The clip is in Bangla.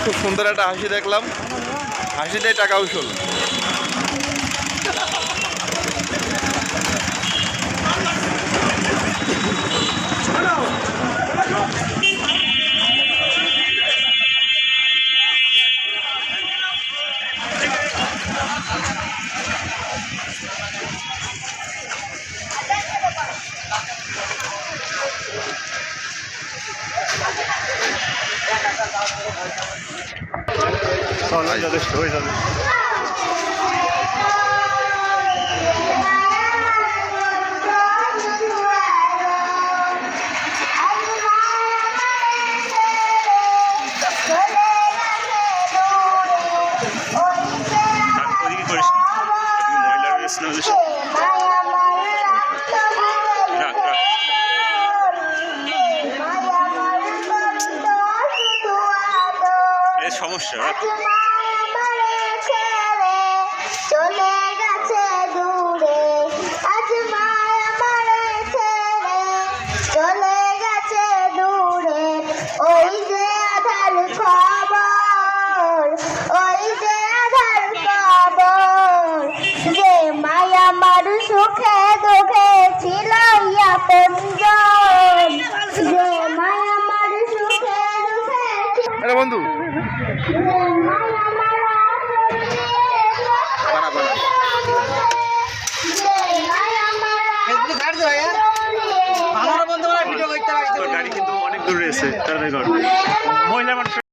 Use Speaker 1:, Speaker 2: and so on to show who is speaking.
Speaker 1: খুব সুন্দর একটা হাসি দেখলাম, হাসিটাই টাকা উসুল।
Speaker 2: যথেষ্ট হয়ে যাবে। সমস্যা
Speaker 3: চলে গেছে দূরে, আজ মা আমারে ছেড়ে চলে গেছে দূরে। ওই যে আধার খবর, ওই যে আধার খবর, যে মায়া আমার সুখে দুঃখে ছিল আপনজন, যে মায়া আমার সুখে দুঃখে ছিল
Speaker 1: বন্ধু
Speaker 2: গাড়ি কিন্তু অনেক দূরে আছে মহিলা মানুষ।